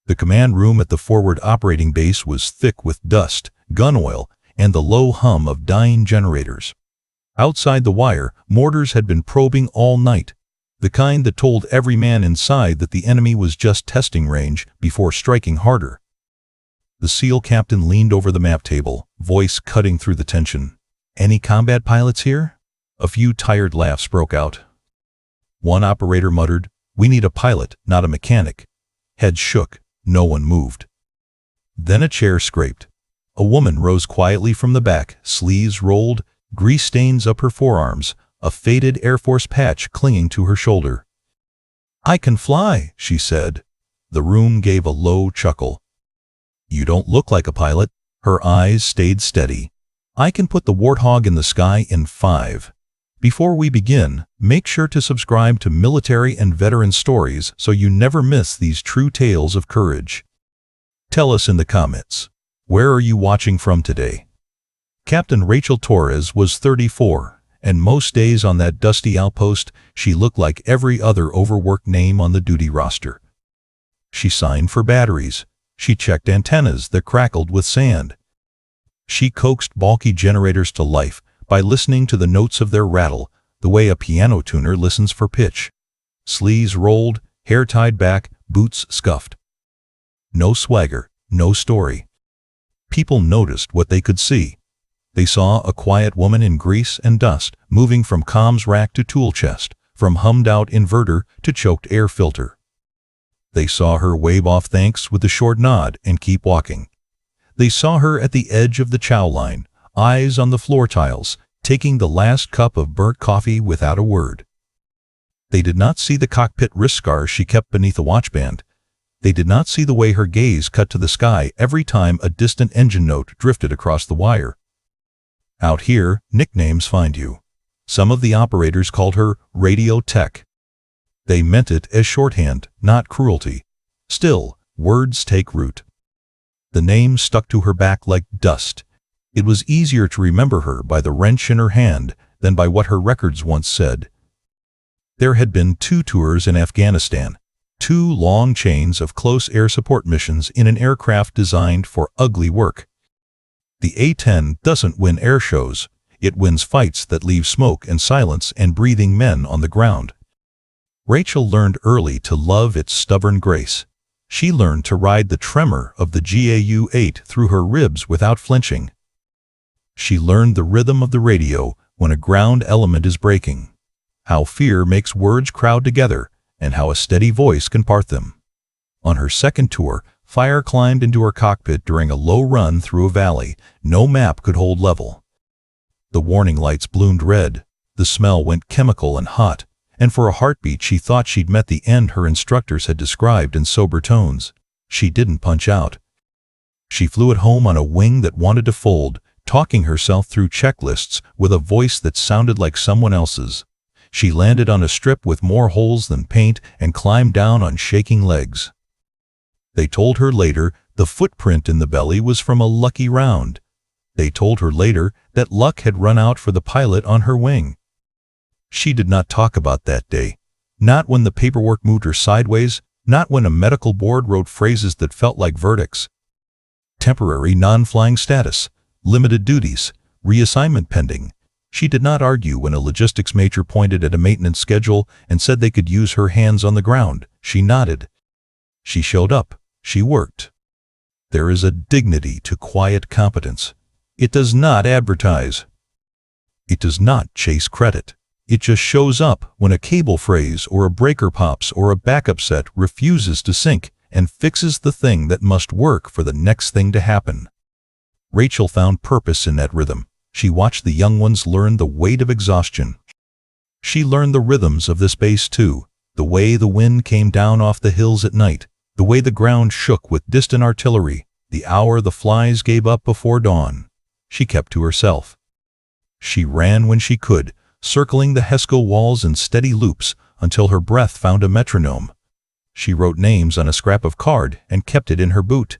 The command room at the forward operating base was thick with dust, gun oil, and the low hum of dying generators. Outside the wire, mortars had been probing all night, the kind that told every man inside that the enemy was just testing range before striking harder. The SEAL captain leaned over the map table, voice cutting through the tension. "Any combat pilots here?" A few tired laughs broke out. One operator muttered, "We need a pilot, not a mechanic." Heads shook. No one moved. Then a chair scraped. A woman rose quietly from the back, sleeves rolled, grease stains up her forearms, a faded Air Force patch clinging to her shoulder. "I can fly," she said. The room gave a low chuckle. "You don't look like a pilot." Her eyes stayed steady. "I can put the Warthog in the sky in 5. Before we begin, make sure to subscribe to Military and Veteran Stories so you never miss these true tales of courage. Tell us in the comments, where are you watching from today? Captain Rachel Torres was 34, and most days on that dusty outpost, she looked like every other overworked name on the duty roster. She signed for batteries. She checked antennas that crackled with sand. She coaxed bulky generators to life by listening to the notes of their rattle, the way a piano tuner listens for pitch. Sleeves rolled, hair tied back, boots scuffed. No swagger, no story. People noticed what they could see. They saw a quiet woman in grease and dust, moving from comms rack to tool chest, from hummed-out inverter to choked air filter. They saw her wave off thanks with a short nod and keep walking. They saw her at the edge of the chow line, eyes on the floor tiles, taking the last cup of burnt coffee without a word. They did not see the cockpit wrist scars she kept beneath a watchband. They did not see the way her gaze cut to the sky every time a distant engine note drifted across the wire. Out here, nicknames find you. Some of the operators called her Radio Tech. They meant it as shorthand, not cruelty. Still, words take root. The name stuck to her back like dust. It was easier to remember her by the wrench in her hand than by what her records once said. There had been 2 tours in Afghanistan, 2 long chains of close air support missions in an aircraft designed for ugly work. The A-10 doesn't win air shows, it wins fights that leave smoke and silence and breathing men on the ground. Rachel learned early to love its stubborn grace. She learned to ride the tremor of the GAU-8 through her ribs without flinching. She learned the rhythm of the radio when a ground element is breaking, how fear makes words crowd together, and how a steady voice can part them. On her second tour, fire climbed into her cockpit during a low run through a valley no map could hold level. The warning lights bloomed red, the smell went chemical and hot, and for a heartbeat she thought she'd met the end her instructors had described in sober tones. She didn't punch out. She flew at home on a wing that wanted to fold, talking herself through checklists with a voice that sounded like someone else's. She landed on a strip with more holes than paint and climbed down on shaking legs. They told her later the footprint in the belly was from a lucky round. They told her later that luck had run out for the pilot on her wing. She did not talk about that day, not when the paperwork moved her sideways, not when a medical board wrote phrases that felt like verdicts. Temporary non-flying status, limited duties, reassignment pending. She did not argue when a logistics major pointed at a maintenance schedule and said they could use her hands on the ground. She nodded. She showed up. She worked. There is a dignity to quiet competence. It does not advertise. It does not chase credit. It just shows up when a cable frays or a breaker pops or a backup set refuses to sync and fixes the thing that must work for the next thing to happen. Rachel found purpose in that rhythm. She watched the young ones learn the weight of exhaustion. She learned the rhythms of this base too, the way the wind came down off the hills at night, the way the ground shook with distant artillery, the hour the flies gave up before dawn. She kept to herself. She ran when she could, circling the HESCO walls in steady loops until her breath found a metronome. She wrote names on a scrap of card and kept it in her boot.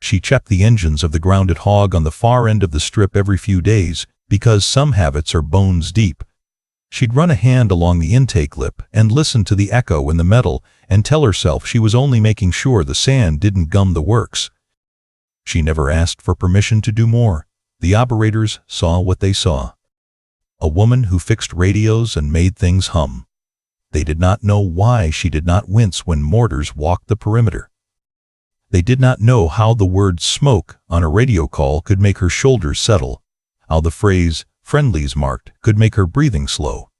She checked the engines of the grounded hog on the far end of the strip every few days because some habits are bones deep. She'd run a hand along the intake lip and listen to the echo in the metal and tell herself she was only making sure the sand didn't gum the works. She never asked for permission to do more. The operators saw what they saw. A woman who fixed radios and made things hum. They did not know why she did not wince when mortars walked the perimeter. They did not know how the word smoke on a radio call could make her shoulders settle, how the phrase friendlies marked could make her breathing slow.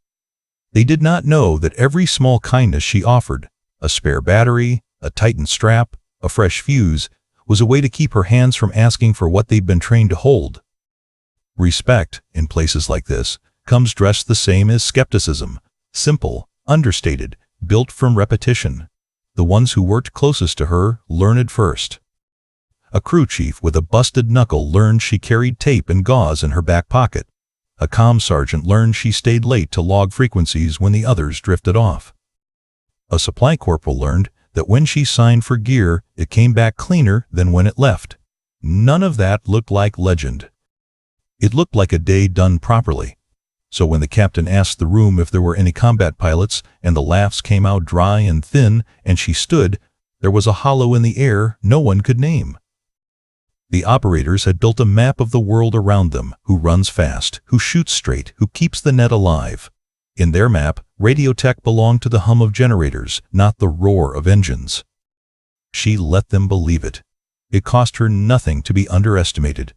They did not know that every small kindness she offered, a spare battery, a tightened strap, a fresh fuse, was a way to keep her hands from asking for what they'd been trained to hold. Respect, in places like this, comes dressed the same as skepticism, simple, understated, built from repetition. The ones who worked closest to her learned first. A crew chief with a busted knuckle learned she carried tape and gauze in her back pocket. A comm sergeant learned she stayed late to log frequencies when the others drifted off. A supply corporal learned that when she signed for gear, it came back cleaner than when it left. None of that looked like legend. It looked like a day done properly. So when the captain asked the room if there were any combat pilots, and the laughs came out dry and thin, and she stood, there was a hollow in the air no one could name. The operators had built a map of the world around them, who runs fast, who shoots straight, who keeps the net alive. In their map, radio tech belonged to the hum of generators, not the roar of engines. She let them believe it. It cost her nothing to be underestimated.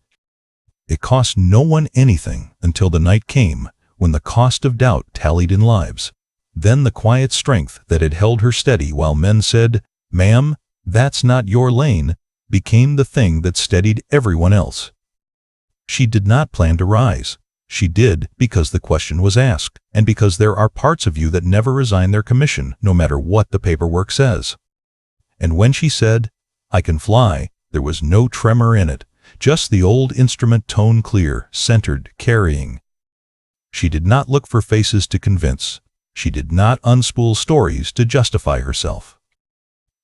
It cost no one anything until the night came, when the cost of doubt tallied in lives. Then the quiet strength that had held her steady while men said, "Ma'am, that's not your lane," became the thing that steadied everyone else. She did not plan to rise. She did because the question was asked, and because there are parts of you that never resign their commission, no matter what the paperwork says. And when she said, "I can fly," there was no tremor in it, just the old instrument tone clear, centered, carrying. She did not look for faces to convince. She did not unspool stories to justify herself.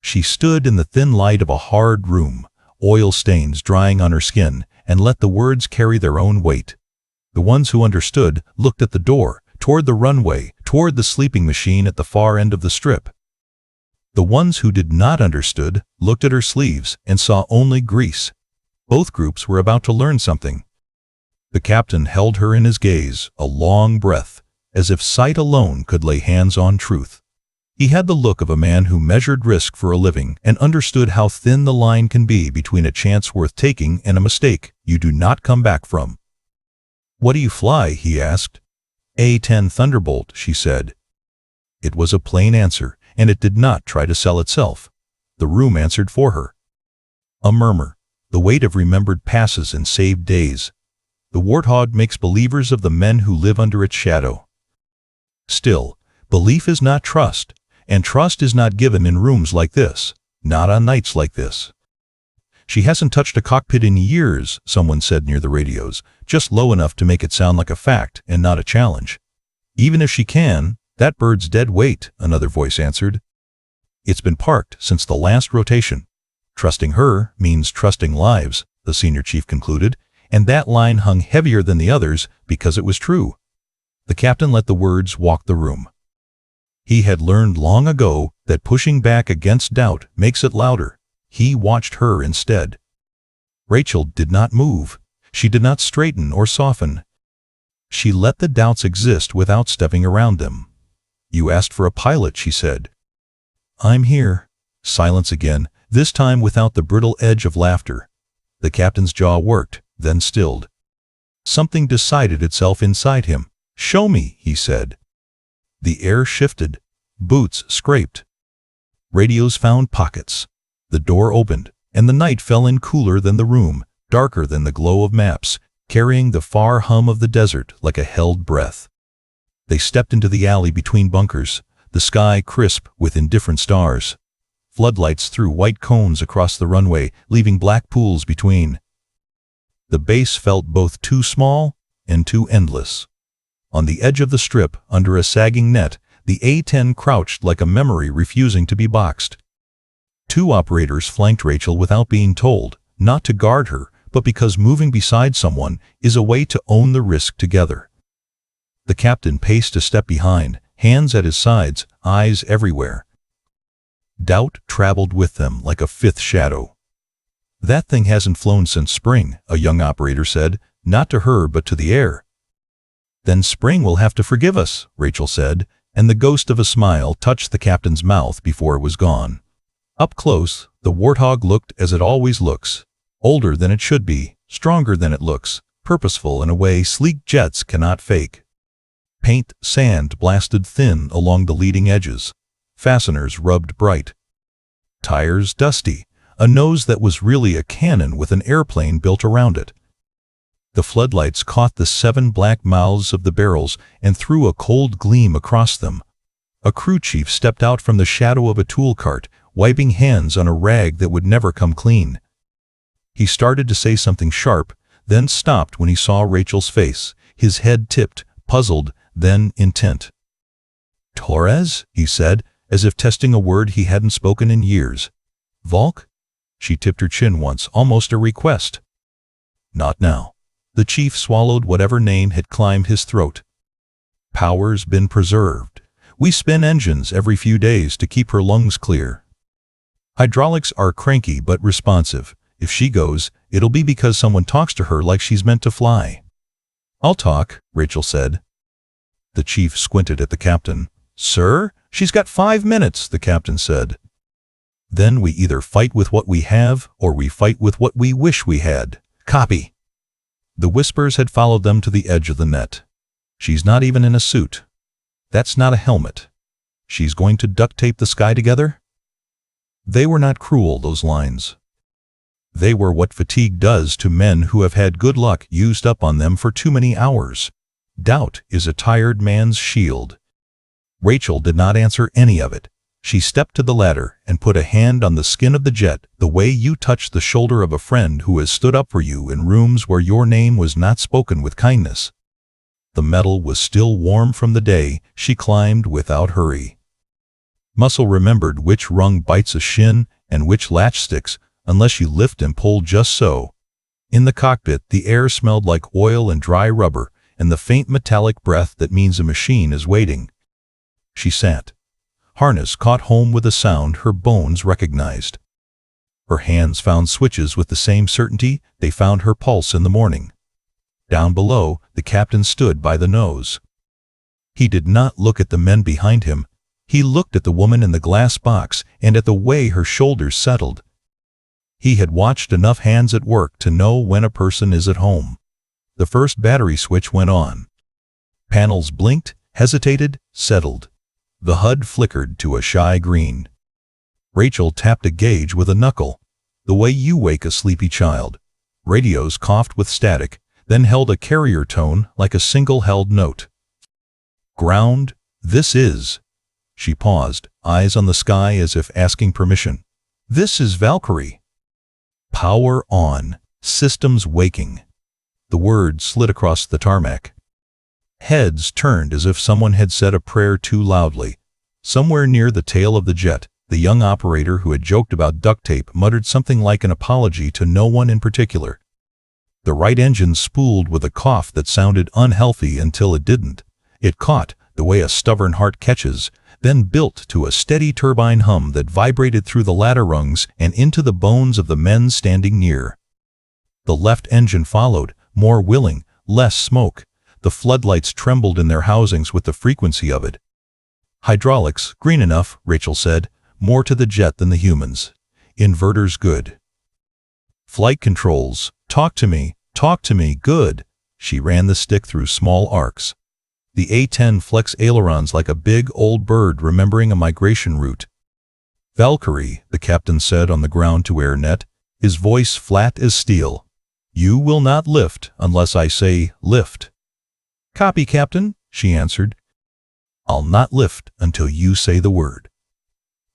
She stood in the thin light of a hard room, oil stains drying on her skin, and let the words carry their own weight. The ones who understood looked at the door, toward the runway, toward the sleeping machine at the far end of the strip. The ones who did not understood looked at her sleeves and saw only grease. Both groups were about to learn something. The captain held her in his gaze, a long breath, as if sight alone could lay hands on truth. He had the look of a man who measured risk for a living and understood how thin the line can be between a chance worth taking and a mistake you do not come back from. "What do you fly?" he asked. "A-10 Thunderbolt," she said. It was a plain answer, and it did not try to sell itself. The room answered for her. A murmur, the weight of remembered passes and saved days. The Warthog makes believers of the men who live under its shadow. Still, belief is not trust, and trust is not given in rooms like this, not on nights like this. "She hasn't touched a cockpit in years," someone said near the radios, just low enough to make it sound like a fact and not a challenge. "Even if she can, that bird's dead weight," another voice answered. "It's been parked since the last rotation." Trusting her means trusting lives, the senior chief concluded, and that line hung heavier than the others because it was true. The captain let the words walk the room. He had learned long ago that pushing back against doubt makes it louder. He watched her instead. Rachel did not move. She did not straighten or soften. She let the doubts exist without stepping around them. "You asked for a pilot," she said. "I'm here." Silence again, this time without the brittle edge of laughter. The captain's jaw worked, then stilled. Something decided itself inside him. "Show me," he said. The air shifted. Boots scraped. Radios found pockets. The door opened, and the night fell in cooler than the room, darker than the glow of maps, carrying the far hum of the desert like a held breath. They stepped into the alley between bunkers, the sky crisp with indifferent stars. Floodlights threw white cones across the runway, leaving black pools between. The base felt both too small and too endless. On the edge of the strip, under a sagging net, the A-10 crouched like a memory refusing to be boxed. Two operators flanked Rachel without being told, not to guard her, but because moving beside someone is a way to own the risk together. The captain paced a step behind, hands at his sides, eyes everywhere. Doubt traveled with them like a fifth shadow. "That thing hasn't flown since spring," a young operator said, "not to her but to the air." "Then spring will have to forgive us," Rachel said, and the ghost of a smile touched the captain's mouth before it was gone. Up close, the Warthog looked as it always looks, older than it should be, stronger than it looks, purposeful in a way sleek jets cannot fake. Paint sand blasted thin along the leading edges, fasteners rubbed bright, tires dusty, a nose that was really a cannon with an airplane built around it. The floodlights caught the 7 black mouths of the barrels and threw a cold gleam across them. A crew chief stepped out from the shadow of a tool cart, wiping hands on a rag that would never come clean. He started to say something sharp, then stopped when he saw Rachel's face, his head tipped, puzzled, then intent. "Torres?" he said, as if testing a word he hadn't spoken in years. "Valk?" She tipped her chin once, almost a request. "Not now." The chief swallowed whatever name had climbed his throat. "Power's been preserved. We spin engines every few days to keep her lungs clear. Hydraulics are cranky but responsive. If she goes, it'll be because someone talks to her like she's meant to fly." "I'll talk," Rachel said. The chief squinted at the captain. "Sir, she's got 5 minutes," the captain said. "Then we either fight with what we have, or we fight with what we wish we had. Copy." The whispers had followed them to the edge of the net. "She's not even in a suit. That's not a helmet. She's going to duct tape the sky together?" They were not cruel, those lines. They were what fatigue does to men who have had good luck used up on them for too many hours. Doubt is a tired man's shield. Rachel did not answer any of it. She stepped to the ladder and put a hand on the skin of the jet, the way you touch the shoulder of a friend who has stood up for you in rooms where your name was not spoken with kindness. The metal was still warm from the day she climbed without hurry. Muscle remembered which rung bites a shin and which latch sticks, unless you lift and pull just so. In the cockpit, the air smelled like oil and dry rubber, and the faint metallic breath that means a machine is waiting. She sat. Harness caught home with a sound her bones recognized. Her hands found switches with the same certainty they found her pulse in the morning. Down below, the captain stood by the nose. He did not look at the men behind him. He looked at the woman in the glass box and at the way her shoulders settled. He had watched enough hands at work to know when a person is at home. The first battery switch went on. Panels blinked, hesitated, settled. The HUD flickered to a shy green. Rachel tapped a gauge with a knuckle, the way you wake a sleepy child. Radios coughed with static, then held a carrier tone like a single held note. "Ground, this is." She paused, eyes on the sky as if asking permission. "This is Valkyrie." "Power on. Systems waking." The word slid across the tarmac. Heads turned as if someone had said a prayer too loudly. Somewhere near the tail of the jet, the young operator who had joked about duct tape muttered something like an apology to no one in particular. The right engine spooled with a cough that sounded unhealthy until it didn't. It caught, the way a stubborn heart catches, then built to a steady turbine hum that vibrated through the ladder rungs and into the bones of the men standing near. The left engine followed, more willing, less smoke. The floodlights trembled in their housings with the frequency of it. "Hydraulics, green enough," Rachel said, "more to the jet than the humans. Inverters good. Flight controls, talk to me, good." She ran the stick through small arcs. The A-10 flex ailerons like a big old bird remembering a migration route. "Valkyrie," the captain said on the ground-to-air net, his voice flat as steel. "You will not lift unless I say lift." "Copy, Captain," she answered. "I'll not lift until you say the word."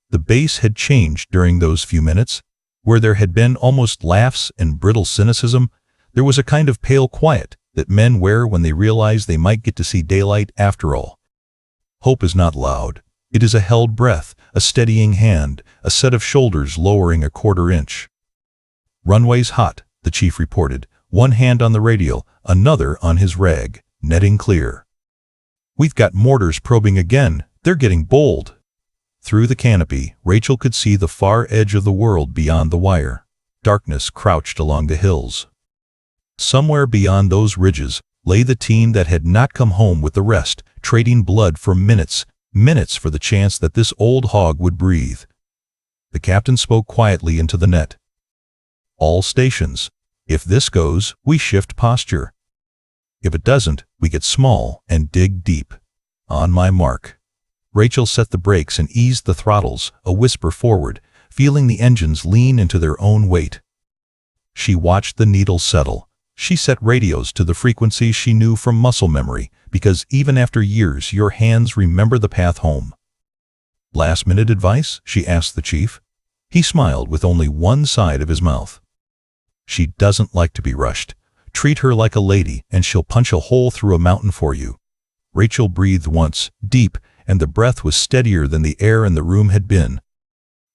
The base had changed during those few minutes. Where there had been almost laughs and brittle cynicism, there was a kind of pale quiet that men wear when they realize they might get to see daylight after all. Hope is not loud. It is a held breath, a steadying hand, a set of shoulders lowering a quarter inch. "Runway's hot," the chief reported, one hand on the radial, another on his rag. "Netting clear." We've got mortars probing again. They're getting bold. Through the canopy, Rachel could see the far edge of the world beyond the wire. Darkness crouched along the hills. Somewhere beyond those ridges lay the team that had not come home with the rest, trading blood for minutes for the chance that this old hog would breathe. The captain spoke quietly into the net. All stations. If this goes, we shift posture. If it doesn't, we get small and dig deep. On my mark. Rachel set the brakes and eased the throttles, a whisper forward, feeling the engines lean into their own weight. She watched the needle settle. She set radios to the frequencies she knew from muscle memory, because even after years, your hands remember the path home. Last-minute advice? She asked the chief. He smiled with only one side of his mouth. She doesn't like to be rushed. Treat her like a lady, and she'll punch a hole through a mountain for you. Rachel breathed once, deep, and the breath was steadier than the air in the room had been.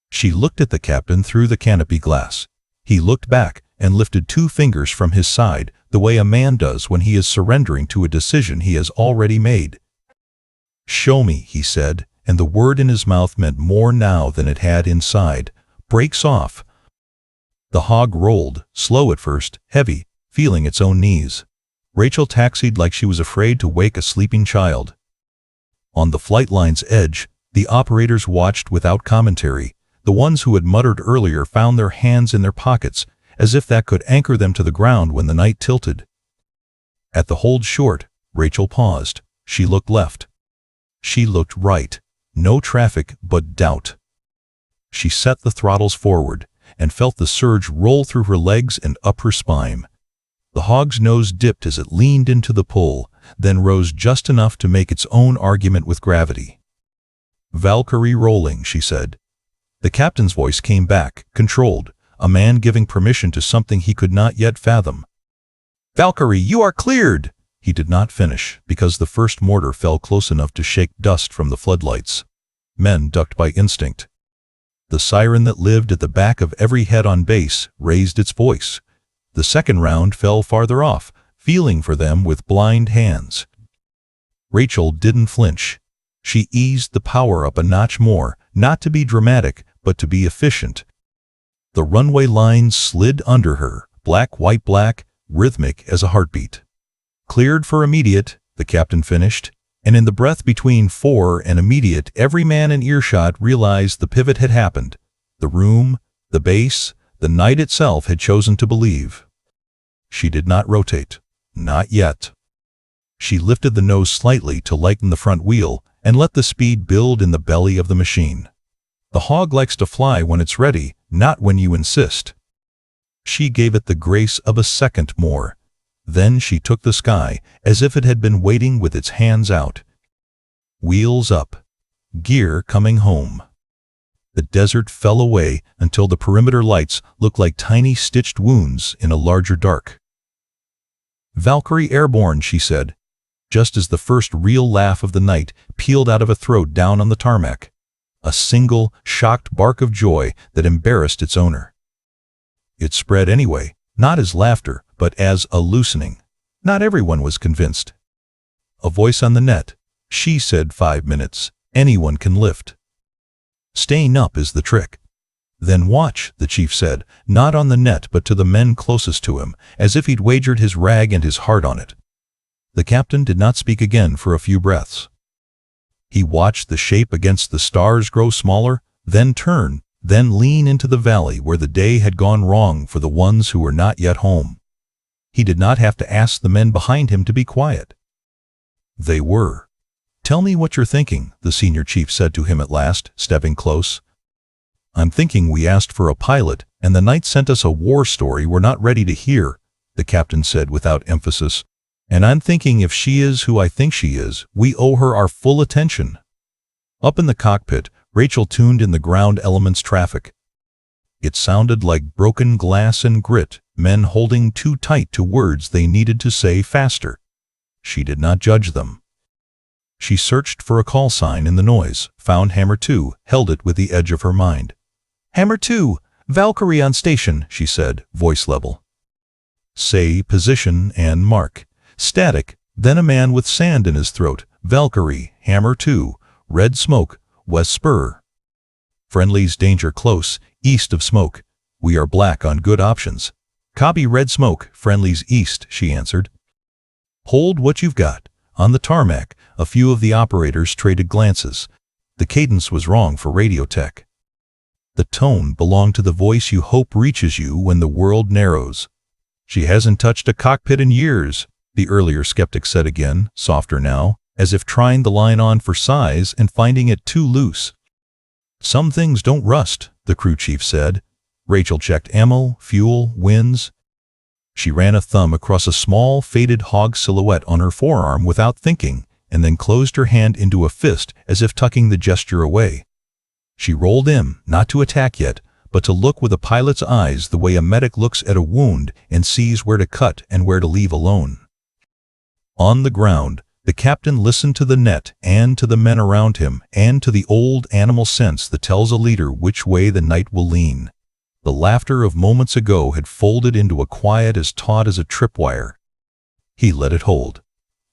She looked at the captain through the canopy glass. He looked back and lifted 2 fingers from his side, the way a man does when he is surrendering to a decision he has already made. "Show me," he said, and the word in his mouth meant more now than it had inside. "Brakes off." The hog rolled, slow at first, heavy, feeling its own knees. Rachel taxied like she was afraid to wake a sleeping child. On the flight line's edge, the operators watched without commentary. The ones who had muttered earlier found their hands in their pockets, as if that could anchor them to the ground when the night tilted. At the hold short, Rachel paused. She looked left. She looked right. No traffic, but doubt. She set the throttles forward and felt the surge roll through her legs and up her spine. The hog's nose dipped as it leaned into the pull, then rose just enough to make its own argument with gravity. "Valkyrie rolling," she said. The captain's voice came back, controlled, a man giving permission to something he could not yet fathom. "Valkyrie, you are cleared!" He did not finish, because the first mortar fell close enough to shake dust from the floodlights. Men ducked by instinct. The siren that lived at the back of every head on base raised its voice. The second round fell farther off, feeling for them with blind hands. Rachel didn't flinch. She eased the power up a notch more, not to be dramatic, but to be efficient. The runway lines slid under her, black, white, black, rhythmic as a heartbeat. "Cleared for immediate," the captain finished, and in the breath between "for" and "immediate," every man in earshot realized the pivot had happened. The room, the base, the night itself had chosen to believe. She did not rotate. Not yet. She lifted the nose slightly to lighten the front wheel and let the speed build in the belly of the machine. The hog likes to fly when it's ready, not when you insist. She gave it the grace of a second more. Then she took the sky, as if it had been waiting with its hands out. Wheels up. Gear coming home. The desert fell away until the perimeter lights looked like tiny stitched wounds in a larger dark. "Valkyrie airborne," she said, just as the first real laugh of the night peeled out of a throat down on the tarmac. A single, shocked bark of joy that embarrassed its owner. It spread anyway, not as laughter, but as a loosening. Not everyone was convinced. A voice on the net. "She said 5 minutes. Anyone can lift. Staying up is the trick." "Then watch," the chief said, not on the net but to the men closest to him, as if he'd wagered his rag and his heart on it. The captain did not speak again for a few breaths. He watched the shape against the stars grow smaller, then turn, then lean into the valley where the day had gone wrong for the ones who were not yet home. He did not have to ask the men behind him to be quiet. They were. "Tell me what you're thinking," the senior chief said to him at last, stepping close. "I'm thinking we asked for a pilot, and the night sent us a war story we're not ready to hear," the captain said without emphasis. "And I'm thinking if she is who I think she is, we owe her our full attention." Up in the cockpit, Rachel tuned in the ground elements traffic. It sounded like broken glass and grit, men holding too tight to words they needed to say faster. She did not judge them. She searched for a call sign in the noise, found Hammer 2, held it with the edge of her mind. "Hammer 2, Valkyrie on station," she said, voice level. "Say position and mark." Static, then a man with sand in his throat, Valkyrie, Hammer 2, Red Smoke, West Spur. Friendlies danger close, east of smoke. We are black on good options. Copy Red Smoke, friendlies east, she answered. Hold what you've got. On the tarmac, a few of the operators traded glances. The cadence was wrong for radio tech. The tone belonged to the voice you hope reaches you when the world narrows. She hasn't touched a cockpit in years, the earlier skeptic said again, softer now, as if trying the line on for size and finding it too loose. Some things don't rust, the crew chief said. Rachel checked ammo, fuel, winds. She ran a thumb across a small, faded hog silhouette on her forearm without thinking, and then closed her hand into a fist as if tucking the gesture away. She rolled in, not to attack yet, but to look with a pilot's eyes the way a medic looks at a wound and sees where to cut and where to leave alone. On the ground, the captain listened to the net and to the men around him and to the old animal sense that tells a leader which way the night will lean. The laughter of moments ago had folded into a quiet as taut as a tripwire. He let it hold.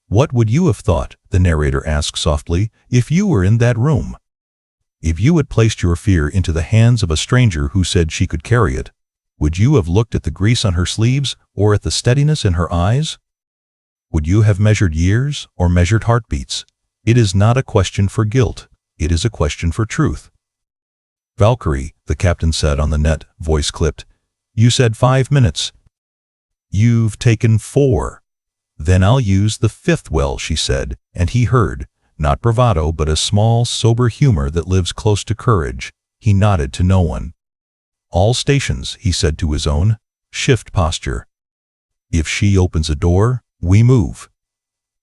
What would you have thought, the narrator asked softly, if you were in that room? If you had placed your fear into the hands of a stranger who said she could carry it, would you have looked at the grease on her sleeves or at the steadiness in her eyes? Would you have measured years or measured heartbeats? It is not a question for guilt. It is a question for truth. Valkyrie, the captain said on the net, voice clipped. You said 5 minutes. You've taken 4. Then I'll use the 5th well, she said, and he heard, not bravado but a small, sober humor that lives close to courage. He nodded to no one. All stations, he said to his own, shift posture. If she opens a door, we move.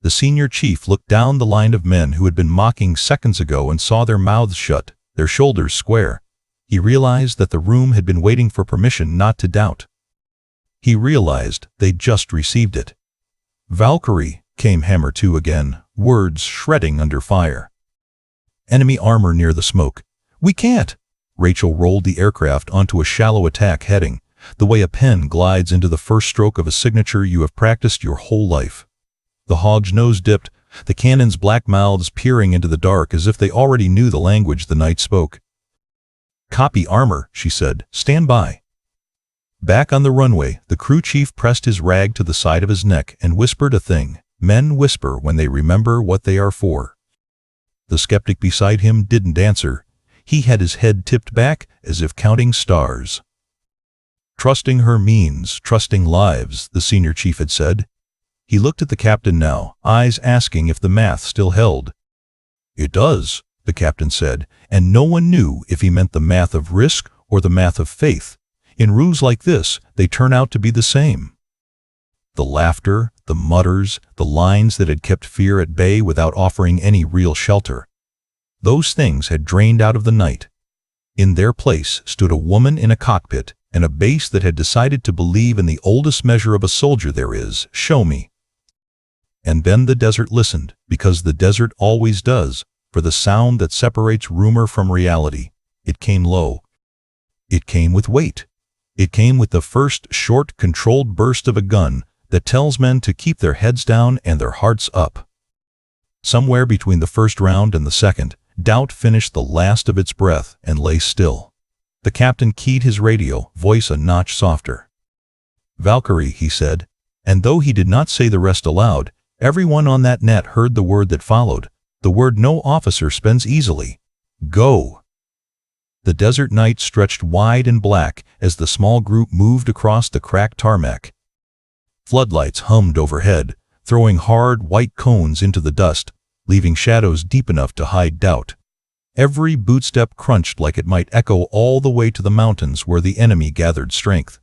The senior chief looked down the line of men who had been mocking seconds ago and saw their mouths shut, their shoulders square. He realized that the room had been waiting for permission not to doubt. He realized they'd just received it. Valkyrie, came Hammer 2 again, words shredding under fire. Enemy armor near the smoke. We can't. Rachel rolled the aircraft onto a shallow attack heading, the way a pen glides into the first stroke of a signature you have practiced your whole life. The Hog's nose dipped, the cannon's black mouths peering into the dark as if they already knew the language the night spoke. Copy armor, she said. Stand by. Back on the runway, the crew chief pressed his rag to the side of his neck and whispered a thing. Men whisper when they remember what they are for. The skeptic beside him didn't answer. He had his head tipped back as if counting stars. Trusting her means trusting lives, the senior chief had said. He looked at the captain now, eyes asking if the math still held. It does, the captain said, and no one knew if he meant the math of risk or the math of faith. In ruse like this, they turn out to be the same. The laughter, the mutters, the lines that had kept fear at bay without offering any real shelter. Those things had drained out of the night. In their place stood a woman in a cockpit and a base that had decided to believe in the oldest measure of a soldier there is, show me. And then the desert listened, because the desert always does, for the sound that separates rumor from reality. It came low. It came with weight. It came with the first short, controlled burst of a gun that tells men to keep their heads down and their hearts up. Somewhere between the first round and the second, doubt finished the last of its breath and lay still. The captain keyed his radio, voice a notch softer. Valkyrie, he said, and though he did not say the rest aloud, everyone on that net heard the word that followed, the word no officer spends easily. Go. The desert night stretched wide and black as the small group moved across the cracked tarmac. Floodlights hummed overhead, throwing hard white cones into the dust, leaving shadows deep enough to hide doubt. Every bootstep crunched like it might echo all the way to the mountains where the enemy gathered strength.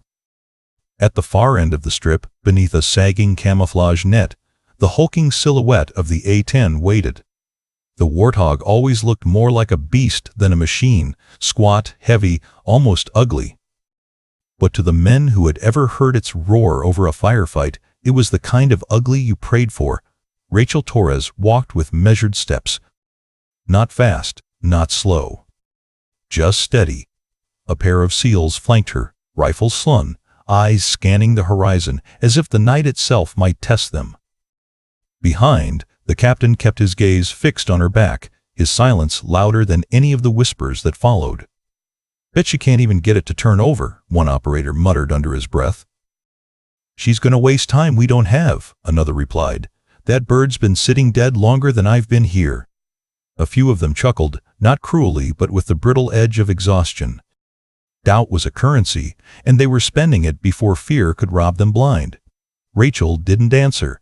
At the far end of the strip, beneath a sagging camouflage net, the hulking silhouette of the A-10 waited. The Warthog always looked more like a beast than a machine, squat, heavy, almost ugly. But to the men who had ever heard its roar over a firefight, it was the kind of ugly you prayed for. Rachel Torres walked with measured steps. Not fast, not slow. Just steady. A pair of SEALs flanked her, rifles slung, eyes scanning the horizon as if the night itself might test them. Behind, The captain kept his gaze fixed on her back, his silence louder than any of the whispers that followed. "Bet you can't even get it to turn over," one operator muttered under his breath. "She's gonna waste time we don't have," another replied. "That bird's been sitting dead longer than I've been here." A few of them chuckled, not cruelly but with the brittle edge of exhaustion. Doubt was a currency, and they were spending it before fear could rob them blind. Rachel didn't answer.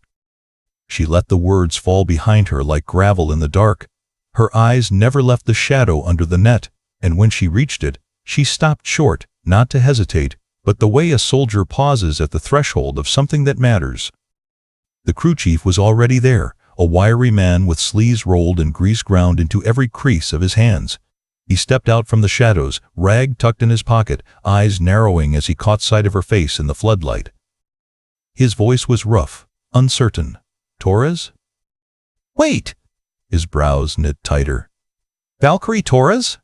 She let the words fall behind her like gravel in the dark. Her eyes never left the shadow under the net, and when she reached it, she stopped short, not to hesitate, but the way a soldier pauses at the threshold of something that matters. The crew chief was already there, a wiry man with sleeves rolled and grease ground into every crease of his hands. He stepped out from the shadows, rag tucked in his pocket, eyes narrowing as he caught sight of her face in the floodlight. His voice was rough, uncertain. "Torres?" "Wait!" His brows knit tighter. "Valkyrie Torres?"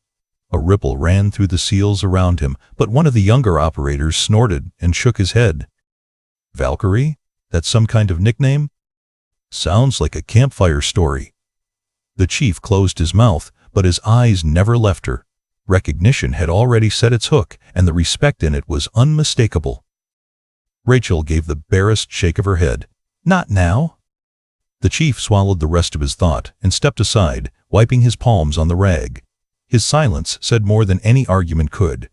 A ripple ran through the SEALs around him, but one of the younger operators snorted and shook his head. "Valkyrie? That's some kind of nickname? Sounds like a campfire story." The chief closed his mouth, but his eyes never left her. Recognition had already set its hook, and the respect in it was unmistakable. Rachel gave the barest shake of her head. "Not now." The chief swallowed the rest of his thought and stepped aside, wiping his palms on the rag. His silence said more than any argument could.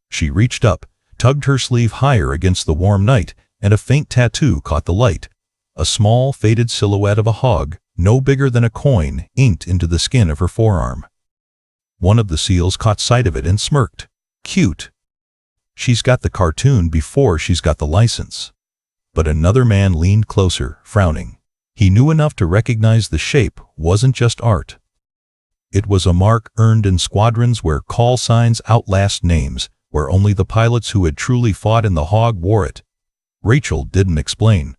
She reached up, tugged her sleeve higher against the warm night, and a faint tattoo caught the light. A small, faded silhouette of a hog, no bigger than a coin, inked into the skin of her forearm. One of the SEALs caught sight of it and smirked. "Cute. She's got the cartoon before she's got the license." But another man leaned closer, frowning. He knew enough to recognize the shape wasn't just art. It was a mark earned in squadrons where call signs outlast names, where only the pilots who had truly fought in the hog wore it. Rachel didn't explain.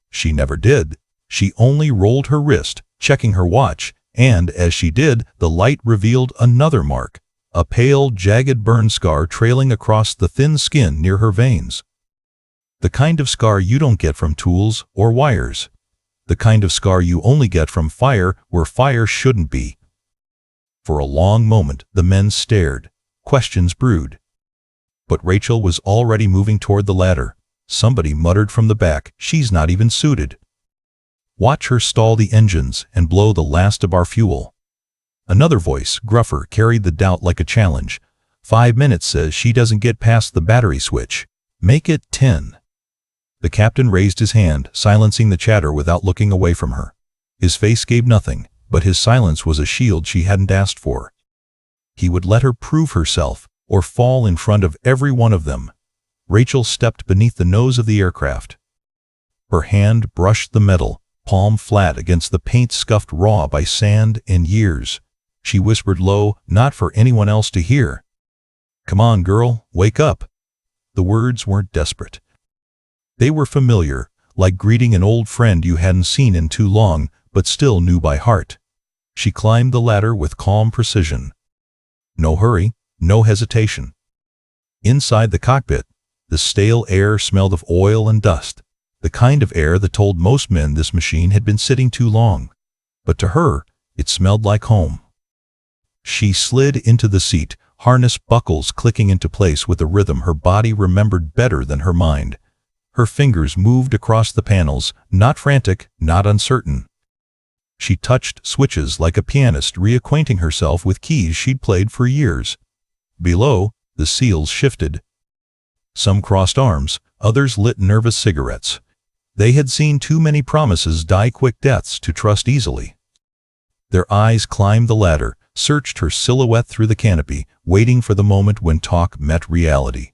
She never did. She only rolled her wrist, checking her watch, and as she did, the light revealed another mark, a pale, jagged burn scar trailing across the thin skin near her veins. The kind of scar you don't get from tools or wires. The kind of scar you only get from fire where fire shouldn't be. For a long moment, the men stared. Questions brewed. But Rachel was already moving toward the ladder. Somebody muttered from the back, "She's not even suited. Watch her stall the engines and blow the last of our fuel." Another voice, gruffer, carried the doubt like a challenge. 5 minutes says she doesn't get past the battery switch. Make it 10. The captain raised his hand, silencing the chatter without looking away from her. His face gave nothing, but his silence was a shield she hadn't asked for. He would let her prove herself, or fall in front of every one of them. Rachel stepped beneath the nose of the aircraft. Her hand brushed the metal, palm flat against the paint scuffed raw by sand and years. She whispered low, not for anyone else to hear. "Come on, girl, wake up." The words weren't desperate. They were familiar, like greeting an old friend you hadn't seen in too long, but still knew by heart. She climbed the ladder with calm precision. No hurry, no hesitation. Inside the cockpit, the stale air smelled of oil and dust, the kind of air that told most men this machine had been sitting too long. But to her, it smelled like home. She slid into the seat, harness buckles clicking into place with a rhythm her body remembered better than her mind. Her fingers moved across the panels, not frantic, not uncertain. She touched switches like a pianist reacquainting herself with keys she'd played for years. Below, the SEALs shifted. Some crossed arms, others lit nervous cigarettes. They had seen too many promises die quick deaths to trust easily. Their eyes climbed the ladder, searched her silhouette through the canopy, waiting for the moment when talk met reality.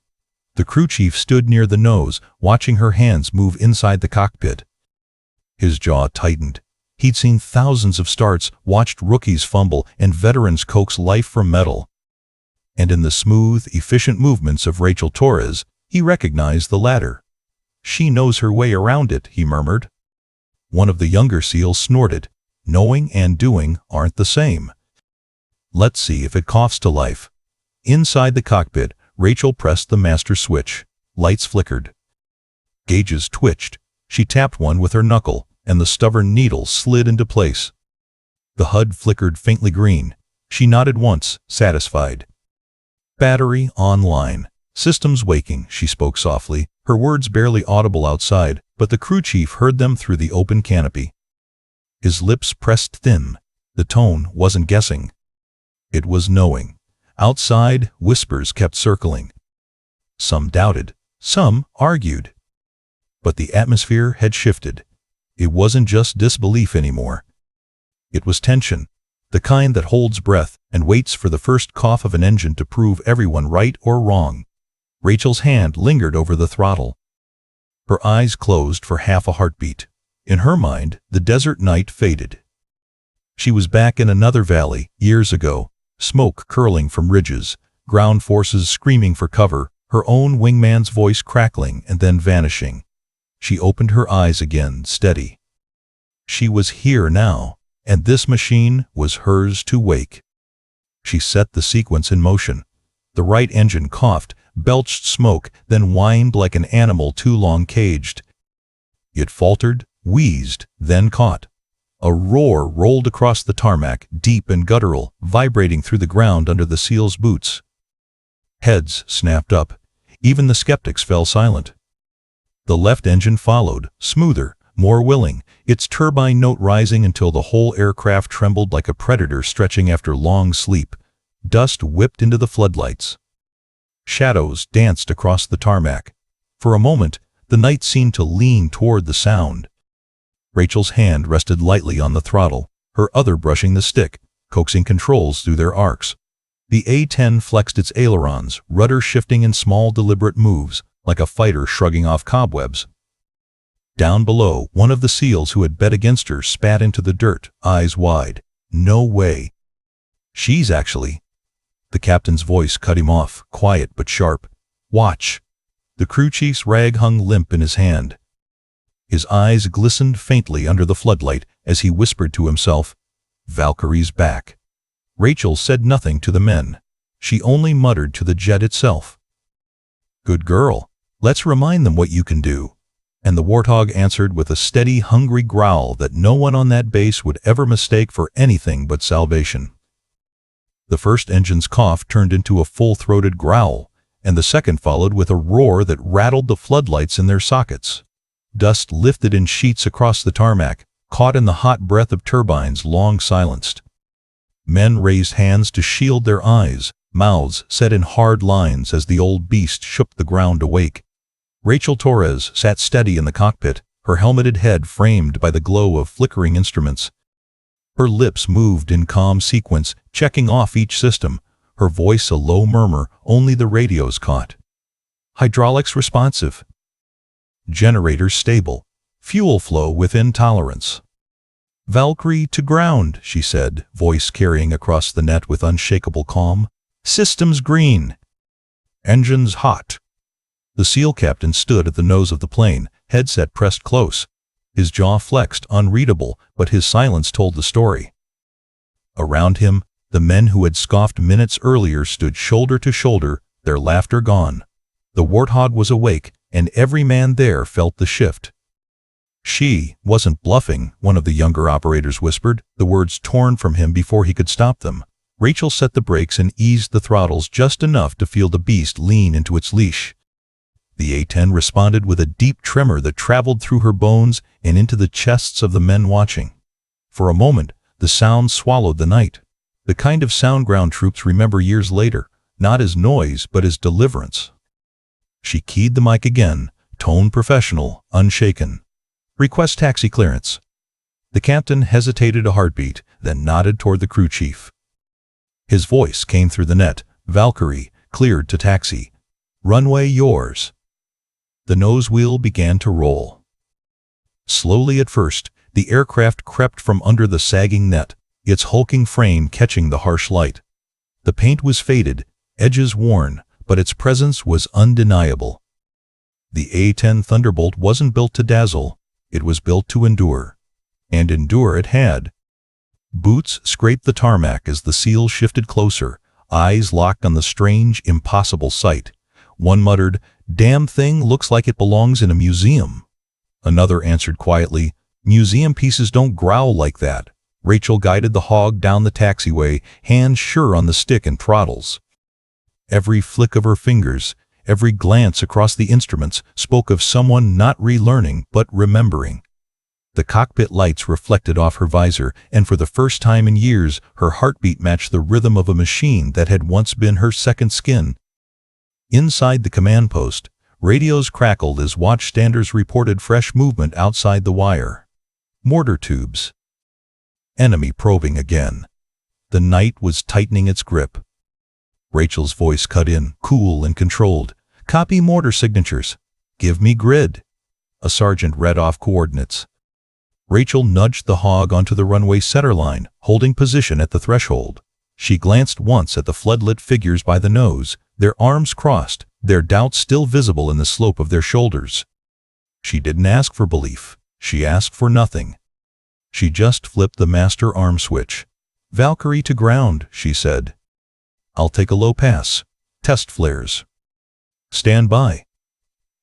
The crew chief stood near the nose, watching her hands move inside the cockpit. His jaw tightened. He'd seen thousands of starts, watched rookies fumble, and veterans coax life from metal. And in the smooth, efficient movements of Rachel Torres, he recognized the ladder. "She knows her way around it," he murmured. One of the younger SEALs snorted. "Knowing and doing aren't the same. Let's see if it coughs to life." Inside the cockpit, Rachel pressed the master switch. Lights flickered. Gauges twitched. She tapped one with her knuckle. and the stubborn needle slid into place. The HUD flickered faintly green. She nodded once, satisfied. "Battery online. Systems waking," she spoke softly, her words barely audible outside, but the crew chief heard them through the open canopy. His lips pressed thin. The tone wasn't guessing. It was knowing. Outside, whispers kept circling. Some doubted. Some argued. But the atmosphere had shifted. It wasn't just disbelief anymore. It was tension, the kind that holds breath and waits for the first cough of an engine to prove everyone right or wrong. Rachel's hand lingered over the throttle. Her eyes closed for half a heartbeat. In her mind, the desert night faded. She was back in another valley, years ago, smoke curling from ridges, ground forces screaming for cover, her own wingman's voice crackling and then vanishing. She opened her eyes again, steady. She was here now, and this machine was hers to wake. She set the sequence in motion. The right engine coughed, belched smoke, then whined like an animal too long caged. It faltered, wheezed, then caught. A roar rolled across the tarmac, deep and guttural, vibrating through the ground under the SEAL's boots. Heads snapped up. Even the skeptics fell silent. The left engine followed, smoother, more willing, its turbine note rising until the whole aircraft trembled like a predator stretching after long sleep. Dust whipped into the floodlights. Shadows danced across the tarmac. For a moment, the night seemed to lean toward the sound. Rachel's hand rested lightly on the throttle, her other brushing the stick, coaxing controls through their arcs. The A-10 flexed its ailerons, rudder shifting in small deliberate moves, like a fighter shrugging off cobwebs. Down below, one of the SEALs who had bet against her spat into the dirt, eyes wide. "No way." "She's actually—" The captain's voice cut him off, quiet but sharp. "Watch." The crew chief's rag hung limp in his hand. His eyes glistened faintly under the floodlight as he whispered to himself, "Valkyrie's back." Rachel said nothing to the men. She only muttered to the jet itself. "Good girl. Let's remind them what you can do." And the Warthog answered with a steady, hungry growl that no one on that base would ever mistake for anything but salvation. The first engine's cough turned into a full-throated growl, and the second followed with a roar that rattled the floodlights in their sockets. Dust lifted in sheets across the tarmac, caught in the hot breath of turbines long silenced. Men raised hands to shield their eyes, mouths set in hard lines as the old beast shook the ground awake. Rachel Torres sat steady in the cockpit, her helmeted head framed by the glow of flickering instruments. Her lips moved in calm sequence, checking off each system, her voice a low murmur only the radios caught. Hydraulics responsive. Generators stable. Fuel flow within tolerance. "Valkyrie to ground," she said, voice carrying across the net with unshakable calm. "Systems green. Engines hot." The SEAL captain stood at the nose of the plane, headset pressed close. His jaw flexed, unreadable, but his silence told the story. Around him, the men who had scoffed minutes earlier stood shoulder to shoulder, their laughter gone. The Warthog was awake, and every man there felt the shift. "She wasn't bluffing," one of the younger operators whispered, the words torn from him before he could stop them. Rachel set the brakes and eased the throttles just enough to feel the beast lean into its leash. The A-10 responded with a deep tremor that traveled through her bones and into the chests of the men watching. For a moment, the sound swallowed the night. The kind of sound ground troops remember years later, not as noise but as deliverance. She keyed the mic again, tone professional, unshaken. "Request taxi clearance." The captain hesitated a heartbeat, then nodded toward the crew chief. His voice came through the net. "Valkyrie, cleared to taxi. Runway yours." The nose wheel began to roll. Slowly at first, the aircraft crept from under the sagging net, its hulking frame catching the harsh light. The paint was faded, edges worn, but its presence was undeniable. The A-10 Thunderbolt wasn't built to dazzle, it was built to endure. And endure it had. Boots scraped the tarmac as the SEAL shifted closer, eyes locked on the strange, impossible sight. One muttered, "Damn thing looks like it belongs in a museum." Another answered quietly, Museum pieces don't growl like that. Rachel guided the hog down the taxiway, hands sure on the stick and throttles. Every flick of her fingers, every glance across the instruments spoke of someone not relearning but remembering. The cockpit lights reflected off her visor, and for the first time in years, her heartbeat matched the rhythm of a machine that had once been her second skin. Inside the command post, radios crackled as watchstanders reported fresh movement outside the wire. Mortar tubes. Enemy probing again. The night was tightening its grip. Rachel's voice cut in, cool and controlled. "Copy mortar signatures. Give me grid." A sergeant read off coordinates. Rachel nudged the hog onto the runway centerline, holding position at the threshold. She glanced once at the floodlit figures by the nose, their arms crossed, their doubts still visible in the slope of their shoulders. She didn't ask for belief. She asked for nothing. She just flipped the master arm switch. "Valkyrie to ground," she said. "I'll take a low pass. Test flares." "Stand by."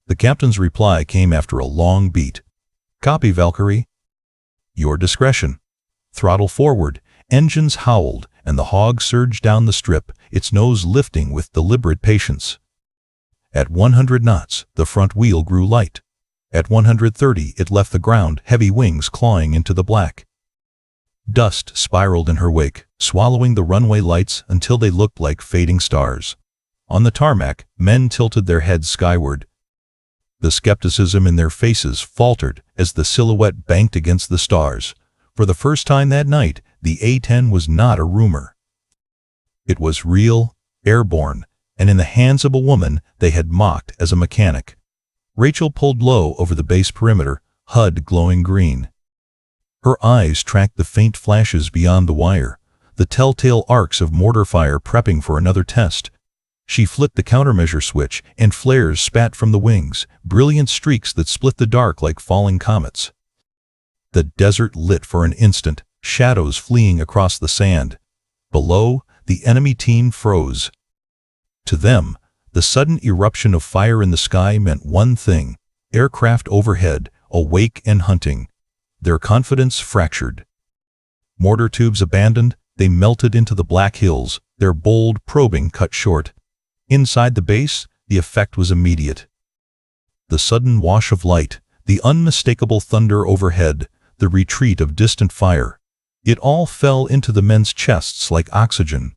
The captain's reply came after a long beat. "Copy, Valkyrie." "Your discretion." Throttle forward, engines howled, and the hog surged down the strip, its nose lifting with deliberate patience. At 100 knots, the front wheel grew light. At 130, it left the ground, heavy wings clawing into the black. Dust spiraled in her wake, swallowing the runway lights until they looked like fading stars. On the tarmac, men tilted their heads skyward. The skepticism in their faces faltered as the silhouette banked against the stars. For the first time that night, the A-10 was not a rumor. It was real, airborne, and in the hands of a woman they had mocked as a mechanic. Rachel pulled low over the base perimeter, HUD glowing green. Her eyes tracked the faint flashes beyond the wire, the telltale arcs of mortar fire prepping for another test. She flipped the countermeasure switch, and flares spat from the wings, brilliant streaks that split the dark like falling comets. The desert lit for an instant, shadows fleeing across the sand. Below, the enemy team froze. To them, the sudden eruption of fire in the sky meant one thing: aircraft overhead, awake and hunting. Their confidence fractured. Mortar tubes abandoned, they melted into the black hills, their bold probing cut short. Inside the base, the effect was immediate. The sudden wash of light, the unmistakable thunder overhead, the retreat of distant fire. It all fell into the men's chests like oxygen.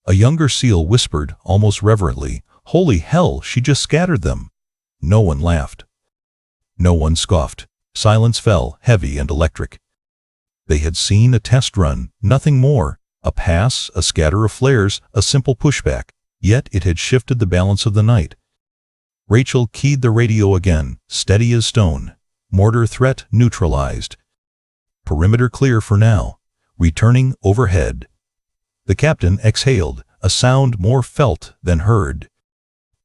A younger SEAL whispered, almost reverently, "Holy hell, she just scattered them." No one laughed. No one scoffed. Silence fell, heavy and electric. They had seen a test run, nothing more. A pass, a scatter of flares, a simple pushback. Yet it had shifted the balance of the night. Rachel keyed the radio again, steady as stone. Mortar threat neutralized. Perimeter clear for now. Returning overhead. The captain exhaled, a sound more felt than heard.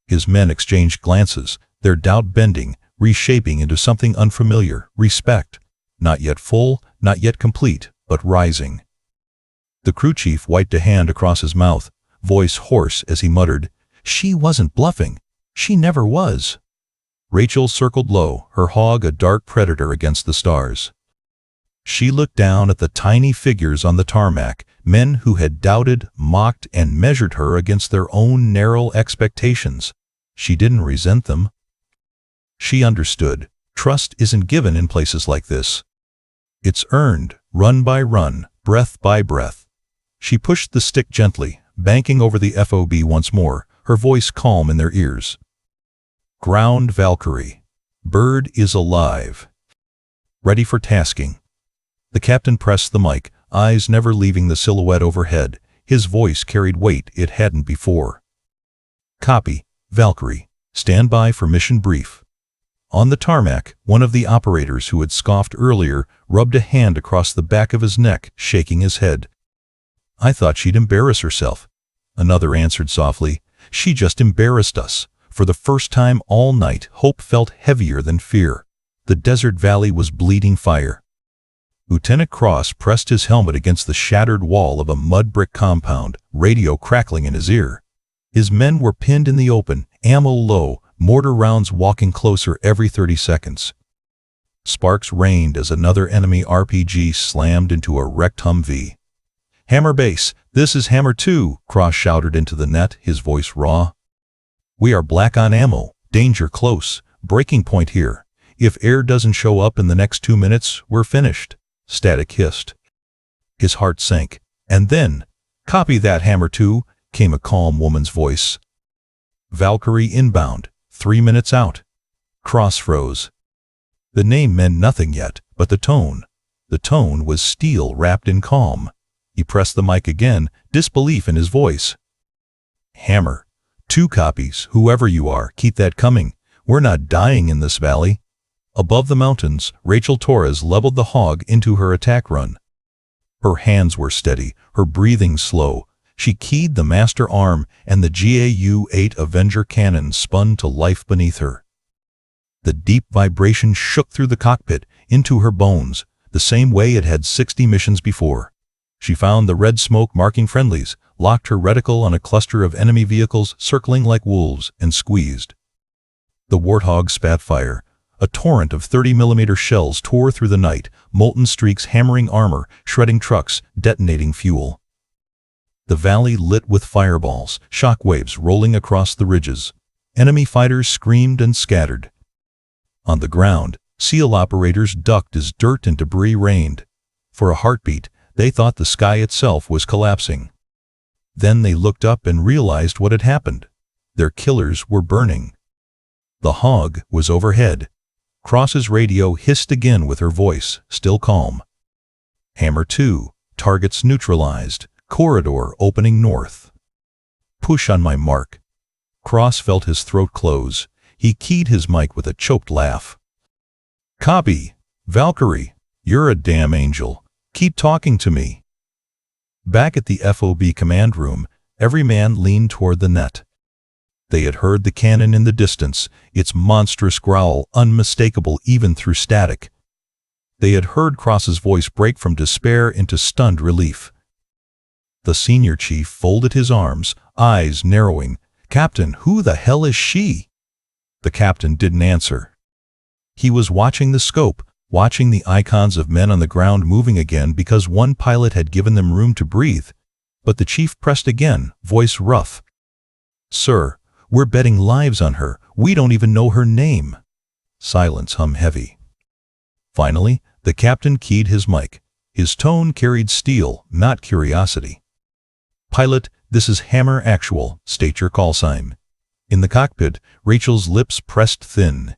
His men exchanged glances, their doubt bending, reshaping into something unfamiliar: respect. Not yet full, not yet complete, but rising. The crew chief wiped a hand across his mouth, voice hoarse as he muttered, "She wasn't bluffing. She never was." Rachel circled low, her hog a dark predator against the stars. She looked down at the tiny figures on the tarmac, men who had doubted, mocked, and measured her against their own narrow expectations. She didn't resent them. She understood. Trust isn't given in places like this. It's earned, run by run, breath by breath. She pushed the stick gently, banking over the FOB once more, her voice calm in their ears. "Ground, Valkyrie. Bird is alive. Ready for tasking." The captain pressed the mic, eyes never leaving the silhouette overhead. His voice carried weight it hadn't before. "Copy, Valkyrie. Stand by for mission brief." On the tarmac, one of the operators who had scoffed earlier rubbed a hand across the back of his neck, shaking his head. "I thought she'd embarrass herself." Another answered softly, "She just embarrassed us." For the first time all night, hope felt heavier than fear. The desert valley was bleeding fire. Lieutenant Cross pressed his helmet against the shattered wall of a mud-brick compound, radio crackling in his ear. His men were pinned in the open, ammo low, mortar rounds walking closer every 30 seconds. Sparks rained as another enemy RPG slammed into a wrecked Humvee. "Hammer base, this is Hammer 2, Cross shouted into the net, his voice raw. "We are black on ammo. Danger close. Breaking point here. If air doesn't show up in the next 2 minutes, we're finished," Static hissed. His heart sank. And then, "Copy that, Hammer 2, came a calm woman's voice. "Valkyrie inbound. 3 minutes out." Cross froze. The name meant nothing yet, but the tone was steel wrapped in calm. He pressed the mic again, disbelief in his voice. "Hammer 2 copies. Whoever you are, keep that coming. We're not dying in this valley." Above the mountains, Rachel Torres leveled the Hog into her attack run. Her hands were steady, her breathing slow. She keyed the master arm, and the GAU-8 Avenger cannon spun to life beneath her. The deep vibration shook through the cockpit, into her bones, the same way it had 60 missions before. She found the red smoke marking friendlies, locked her reticle on a cluster of enemy vehicles circling like wolves, and squeezed. The Warthog spat fire. A torrent of 30mm shells tore through the night, molten streaks hammering armor, shredding trucks, detonating fuel. The valley lit with fireballs, shockwaves rolling across the ridges. Enemy fighters screamed and scattered. On the ground, SEAL operators ducked as dirt and debris rained. For a heartbeat, they thought the sky itself was collapsing. Then they looked up and realized what had happened. Their killers were burning. The Hog was overhead. Cross's radio hissed again with her voice, still calm. "Hammer 2, targets neutralized. Corridor opening north." "Push on my mark." Cross felt his throat close. He keyed his mic with a choked laugh. "Copy. Valkyrie, you're a damn angel. Keep talking to me." Back at the FOB command room, every man leaned toward the net. They had heard the cannon in the distance, its monstrous growl unmistakable even through static. They had heard Cross's voice break from despair into stunned relief. The senior chief folded his arms, eyes narrowing. "Captain, who the hell is she?" The captain didn't answer. He was watching the scope, watching the icons of men on the ground moving again because one pilot had given them room to breathe. But the chief pressed again, voice rough. "Sir, we're betting lives on her. We don't even know her name." Silence hum heavy. Finally, the captain keyed his mic. His tone carried steel, not curiosity. "Pilot, this is Hammer Actual. State your call sign." In the cockpit, Rachel's lips pressed thin.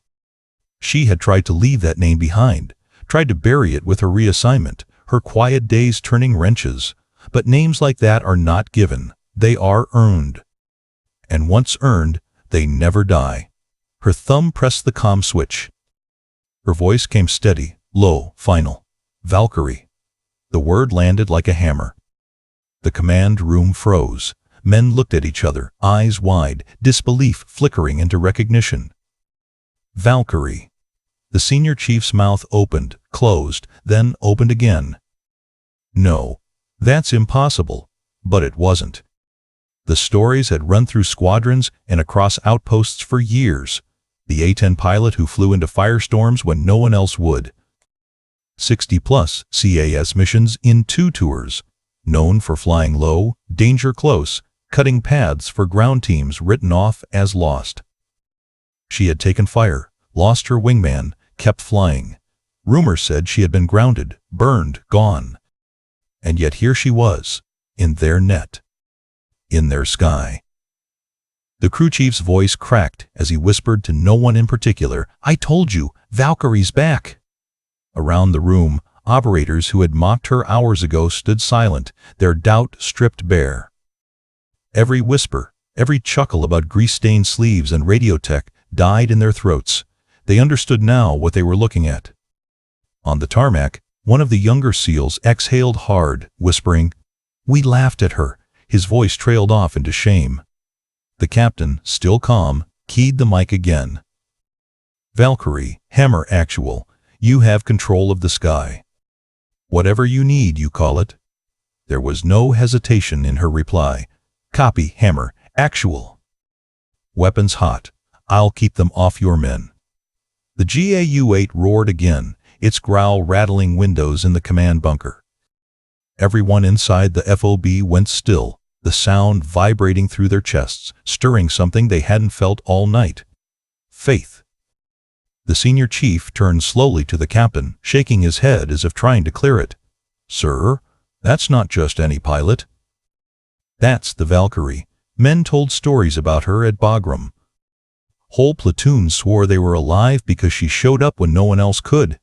She had tried to leave that name behind, tried to bury it with her reassignment, her quiet days turning wrenches. But names like that are not given. They are earned. And once earned, they never die. Her thumb pressed the comm switch. Her voice came steady, low, final. "Valkyrie." The word landed like a hammer. The command room froze. Men looked at each other, eyes wide, disbelief flickering into recognition. "Valkyrie." The senior chief's mouth opened, closed, then opened again. "No, that's impossible." But it wasn't. The stories had run through squadrons and across outposts for years. The A-10 pilot who flew into firestorms when no one else would. 60-plus CAS missions in 2 tours. Known for flying low, danger close, cutting paths for ground teams written off as lost. She had taken fire, lost her wingman, kept flying. Rumors said she had been grounded, burned, gone. And yet here she was, in their net. In their sky. The crew chief's voice cracked as he whispered to no one in particular, "I told you, Valkyrie's back." Around the room, operators who had mocked her hours ago stood silent, their doubt stripped bare. Every whisper, every chuckle about grease-stained sleeves and radio tech died in their throats. They understood now what they were looking at. On the tarmac, one of the younger SEALs exhaled hard, whispering, "We laughed at her." His voice trailed off into shame. The captain, still calm, keyed the mic again. "Valkyrie, Hammer Actual, you have control of the sky. Whatever you need, you call it." There was no hesitation in her reply. "Copy, Hammer Actual." "Weapons hot. I'll keep them off your men." The GAU-8 roared again, its growl rattling windows in the command bunker. Everyone inside the FOB went still, the sound vibrating through their chests, stirring something they hadn't felt all night. Faith. The senior chief turned slowly to the captain, shaking his head as if trying to clear it. "Sir, that's not just any pilot. That's the Valkyrie. Men told stories about her at Bagram. Whole platoons swore they were alive because she showed up when no one else could."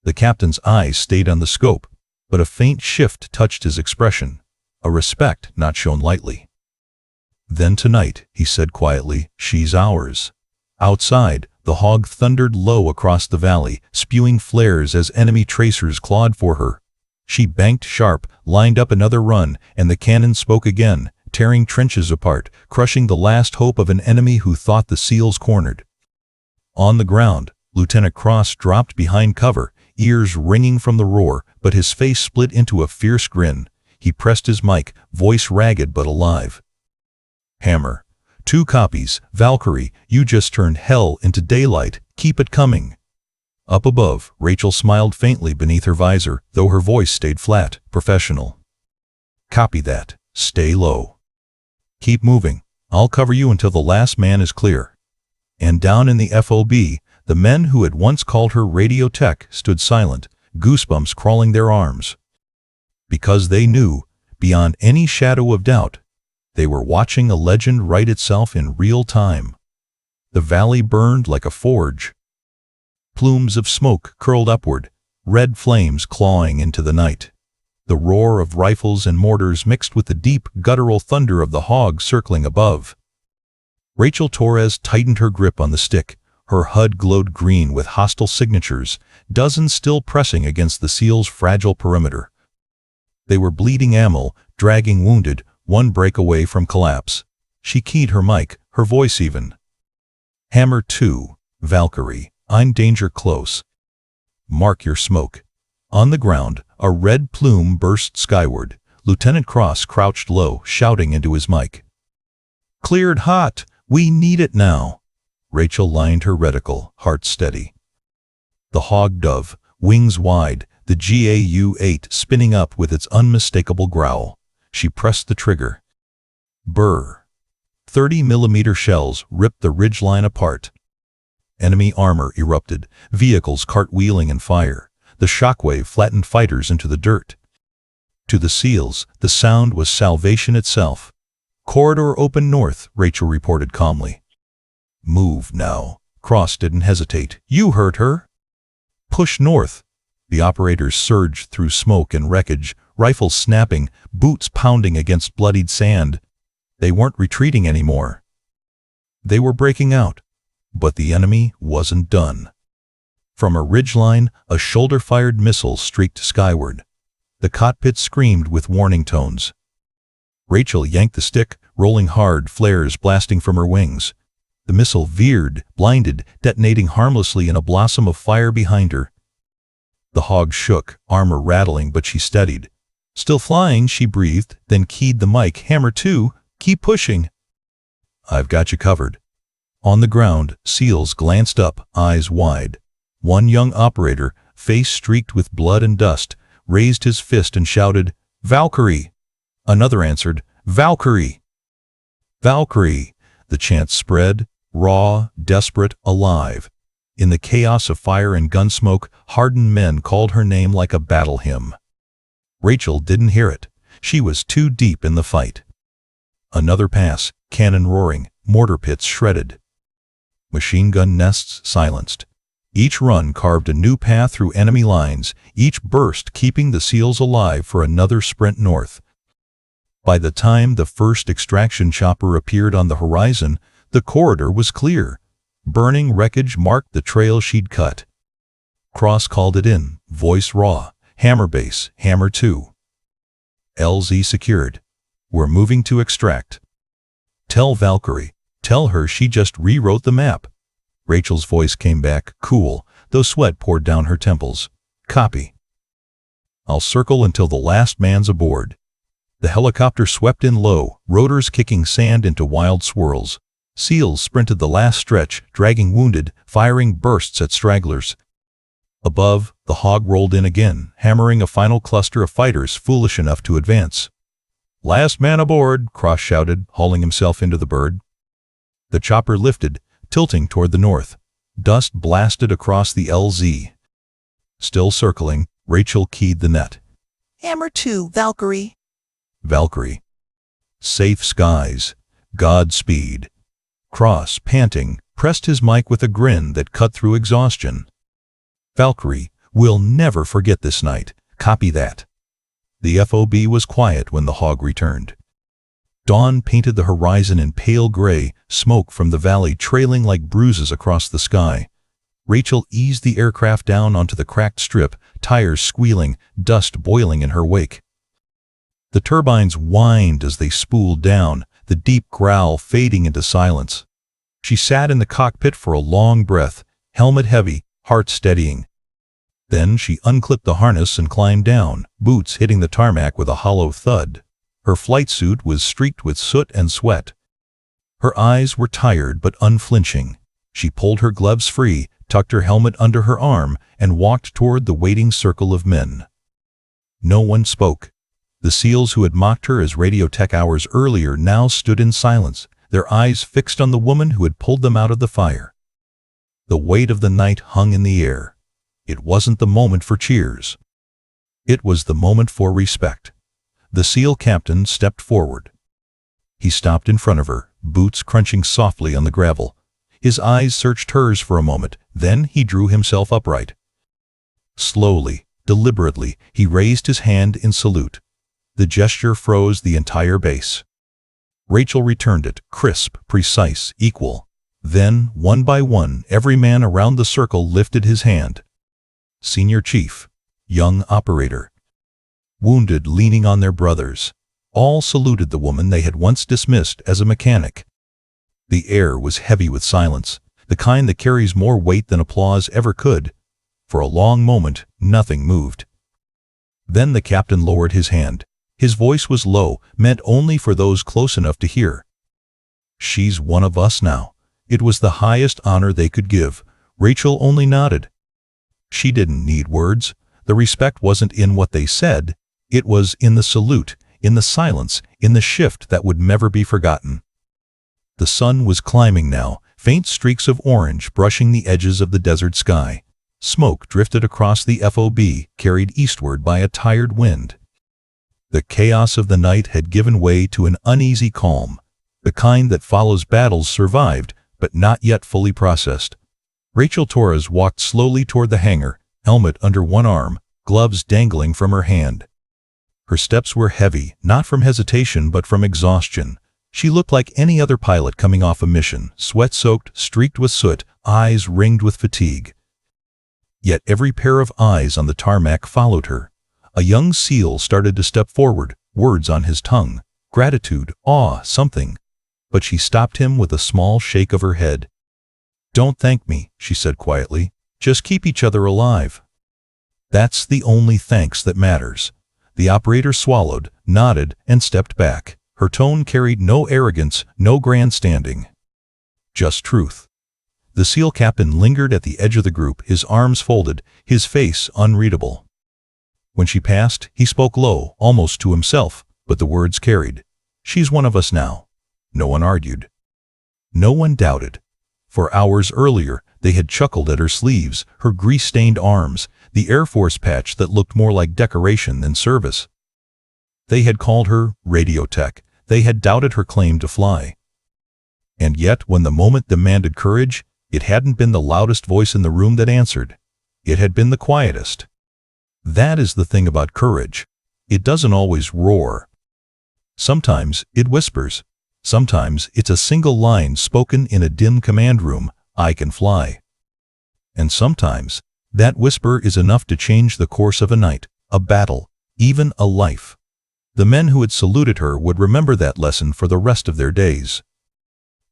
The captain's eyes stayed on the scope, but a faint shift touched his expression, a respect not shown lightly. "Then tonight," he said quietly, "she's ours." Outside, the Hog thundered low across the valley, spewing flares as enemy tracers clawed for her. She banked sharp, lined up another run, and the cannon spoke again, tearing trenches apart, crushing the last hope of an enemy who thought the SEALs cornered. On the ground, Lieutenant Cross dropped behind cover, ears ringing from the roar, but his face split into a fierce grin. He pressed his mic, voice ragged but alive. "Hammer. 2 copies. Valkyrie, you just turned hell into daylight. Keep it coming." Up above, Rachel smiled faintly beneath her visor, though her voice stayed flat, professional. "Copy that. Stay low. Keep moving. I'll cover you until the last man is clear." And down in the FOB, the men who had once called her Radio Tech stood silent, goosebumps crawling their arms. Because they knew, beyond any shadow of doubt, they were watching a legend write itself in real time. The valley burned like a forge. Plumes of smoke curled upward, red flames clawing into the night. The roar of rifles and mortars mixed with the deep, guttural thunder of the Hog circling above. Rachel Torres tightened her grip on the stick. Her HUD glowed green with hostile signatures, dozens still pressing against the SEALs' fragile perimeter. They were bleeding ammo, dragging wounded, one break away from collapse. She keyed her mic, her voice even. "Hammer 2, Valkyrie, I'm danger close. Mark your smoke." On the ground, a red plume burst skyward. Lieutenant Cross crouched low, shouting into his mic. "Cleared hot! We need it now!" Rachel lined her reticle, heart steady. The Hog dove, wings wide, the GAU-8 spinning up with its unmistakable growl. She pressed the trigger. Brr. 30mm shells ripped the ridgeline apart. Enemy armor erupted, vehicles cartwheeling in fire. The shockwave flattened fighters into the dirt. To the SEALs, the sound was salvation itself. "Corridor open north," Rachel reported calmly. "Move now." Cross didn't hesitate. "You heard her." "Push north." The operators surged through smoke and wreckage, rifles snapping, boots pounding against bloodied sand. They weren't retreating anymore. They were breaking out. But the enemy wasn't done. From a ridgeline, a shoulder-fired missile streaked skyward. The cockpit screamed with warning tones. Rachel yanked the stick, rolling hard, flares blasting from her wings. The missile veered, blinded, detonating harmlessly in a blossom of fire behind her. The Hog shook, armor rattling, but she steadied. "Still flying," she breathed, then keyed the mic. "Hammer 2, keep pushing." "I've got you covered." On the ground, SEALs glanced up, eyes wide. One young operator, face streaked with blood and dust, raised his fist and shouted, "Valkyrie!" Another answered, "Valkyrie!" "Valkyrie!" The chant spread, raw, desperate, alive. In the chaos of fire and gun smoke, hardened men called her name like a battle hymn. Rachel didn't hear it. She was too deep in the fight. Another pass, cannon roaring, mortar pits shredded. Machine gun nests silenced. Each run carved a new path through enemy lines, each burst keeping the SEALs alive for another sprint north. By the time the first extraction chopper appeared on the horizon, the corridor was clear. Burning wreckage marked the trail she'd cut. Cross called it in, voice raw. "Hammer base, Hammer 2. LZ secured. We're moving to extract. Tell Valkyrie, tell her she just rewrote the map." Rachel's voice came back, cool, though sweat poured down her temples. "Copy. I'll circle until the last man's aboard." The helicopter swept in low, rotors kicking sand into wild swirls. SEALs sprinted the last stretch, dragging wounded, firing bursts at stragglers. Above, the Hog rolled in again, hammering a final cluster of fighters foolish enough to advance. "Last man aboard," Cross shouted, hauling himself into the bird. The chopper lifted, tilting toward the north. Dust blasted across the LZ. Still circling, Rachel keyed the net. "Hammer 2, Valkyrie." Valkyrie. Safe skies. Godspeed. Cross, panting, pressed his mic with a grin that cut through exhaustion. "Valkyrie, we'll never forget this night. Copy that." The FOB was quiet when the Hog returned. Dawn painted the horizon in pale gray, smoke from the valley trailing like bruises across the sky. Rachel eased the aircraft down onto the cracked strip, tires squealing, dust boiling in her wake. The turbines whined as they spooled down, the deep growl fading into silence. She sat in the cockpit for a long breath, helmet heavy, heart steadying. Then she unclipped the harness and climbed down, boots hitting the tarmac with a hollow thud. Her flight suit was streaked with soot and sweat. Her eyes were tired but unflinching. She pulled her gloves free, tucked her helmet under her arm, and walked toward the waiting circle of men. No one spoke. The SEALs who had mocked her as radio tech hours earlier now stood in silence, their eyes fixed on the woman who had pulled them out of the fire. The weight of the night hung in the air. It wasn't the moment for cheers. It was the moment for respect. The SEAL captain stepped forward. He stopped in front of her, boots crunching softly on the gravel. His eyes searched hers for a moment, then he drew himself upright. Slowly, deliberately, he raised his hand in salute. The gesture froze the entire base. Rachel returned it, crisp, precise, equal. Then, one by one, every man around the circle lifted his hand. Senior Chief, young operator, wounded leaning on their brothers. All saluted the woman they had once dismissed as a mechanic. The air was heavy with silence, the kind that carries more weight than applause ever could. For a long moment, nothing moved. Then the captain lowered his hand. His voice was low, meant only for those close enough to hear. "She's one of us now." It was the highest honor they could give. Rachel only nodded. She didn't need words. The respect wasn't in what they said. It was in the salute, in the silence, in the shift that would never be forgotten. The sun was climbing now, faint streaks of orange brushing the edges of the desert sky. Smoke drifted across the FOB, carried eastward by a tired wind. The chaos of the night had given way to an uneasy calm, the kind that follows battles survived, but not yet fully processed. Rachel Torres walked slowly toward the hangar, helmet under one arm, gloves dangling from her hand. Her steps were heavy, not from hesitation but from exhaustion. She looked like any other pilot coming off a mission, sweat-soaked, streaked with soot, eyes ringed with fatigue. Yet every pair of eyes on the tarmac followed her. A young SEAL started to step forward, words on his tongue, gratitude, awe, something. But she stopped him with a small shake of her head. "Don't thank me," she said quietly. "Just keep each other alive. That's the only thanks that matters." The operator swallowed, nodded, and stepped back. Her tone carried no arrogance, no grandstanding. Just truth. The SEAL captain lingered at the edge of the group, his arms folded, his face unreadable. When she passed, he spoke low, almost to himself, but the words carried. "She's one of us now." No one argued. No one doubted. For hours earlier, they had chuckled at her sleeves, her grease-stained arms, the Air Force patch that looked more like decoration than service. They had called her radio tech. They had doubted her claim to fly. And yet, when the moment demanded courage, it hadn't been the loudest voice in the room that answered. It had been the quietest. That is the thing about courage. It doesn't always roar. Sometimes it whispers. Sometimes it's a single line spoken in a dim command room, "I can fly." And sometimes that whisper is enough to change the course of a night, a battle, even a life. The men who had saluted her would remember that lesson for the rest of their days.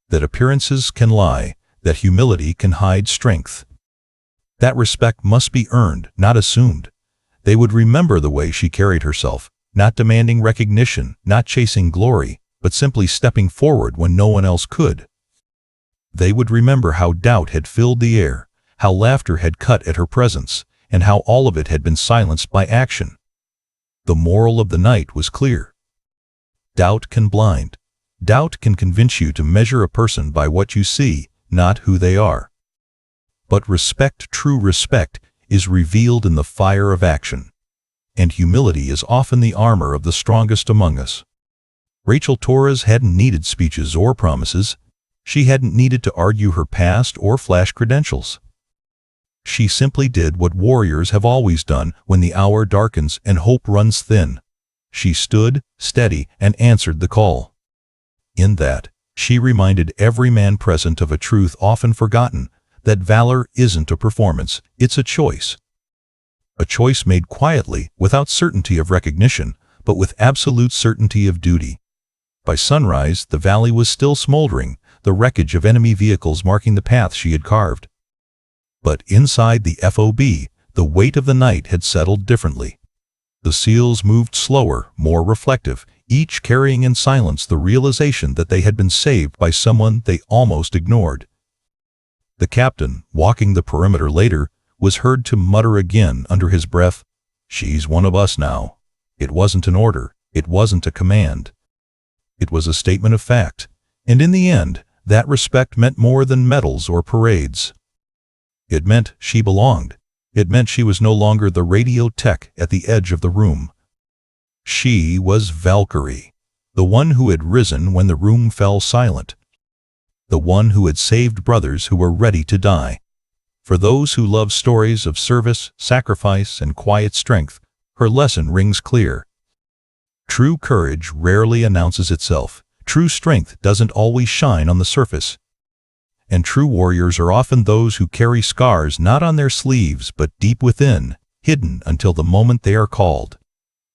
That appearances can lie, that humility can hide strength. That respect must be earned, not assumed. They would remember the way she carried herself, not demanding recognition, not chasing glory, but simply stepping forward when no one else could. They would remember how doubt had filled the air, how laughter had cut at her presence, and how all of it had been silenced by action. The moral of the night was clear. Doubt can blind. Doubt can convince you to measure a person by what you see, not who they are. But respect, true respect, is revealed in the fire of action. And humility is often the armor of the strongest among us. Rachel Torres hadn't needed speeches or promises. She hadn't needed to argue her past or flash credentials. She simply did what warriors have always done when the hour darkens and hope runs thin. She stood, steady, and answered the call. In that, she reminded every man present of a truth often forgotten, that valor isn't a performance, it's a choice. A choice made quietly, without certainty of recognition, but with absolute certainty of duty. By sunrise, the valley was still smoldering, the wreckage of enemy vehicles marking the path she had carved. But inside the FOB, the weight of the night had settled differently. The SEALs moved slower, more reflective, each carrying in silence the realization that they had been saved by someone they almost ignored. The captain, walking the perimeter later, was heard to mutter again under his breath, "She's one of us now." It wasn't an order, it wasn't a command. It was a statement of fact, and in the end, that respect meant more than medals or parades. It meant she belonged. It meant she was no longer the radio tech at the edge of the room. She was Valkyrie, the one who had risen when the room fell silent, the one who had saved brothers who were ready to die. For those who love stories of service, sacrifice, and quiet strength, her lesson rings clear. True courage rarely announces itself. True strength doesn't always shine on the surface. And true warriors are often those who carry scars not on their sleeves but deep within, hidden until the moment they are called.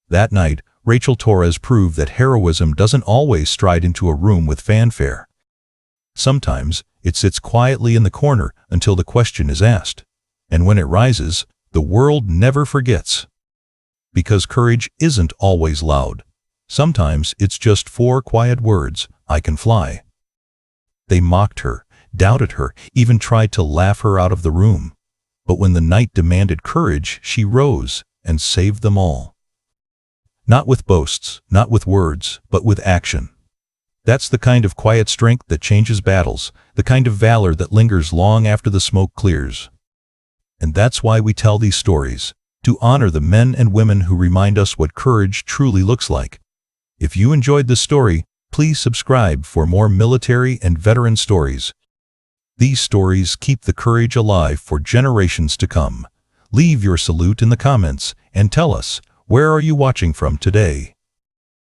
That night, Rachel Torres proved that heroism doesn't always stride into a room with fanfare. Sometimes, it sits quietly in the corner until the question is asked. And when it rises, the world never forgets. Because courage isn't always loud. Sometimes it's just 4 quiet words, "I can fly." They mocked her, doubted her, even tried to laugh her out of the room. But when the night demanded courage, she rose and saved them all. Not with boasts, not with words, but with action. That's the kind of quiet strength that changes battles, the kind of valor that lingers long after the smoke clears. And that's why we tell these stories, to honor the men and women who remind us what courage truly looks like. If you enjoyed this story, please subscribe for more military and veteran stories. These stories keep the courage alive for generations to come. Leave your salute in the comments and tell us, where are you watching from today?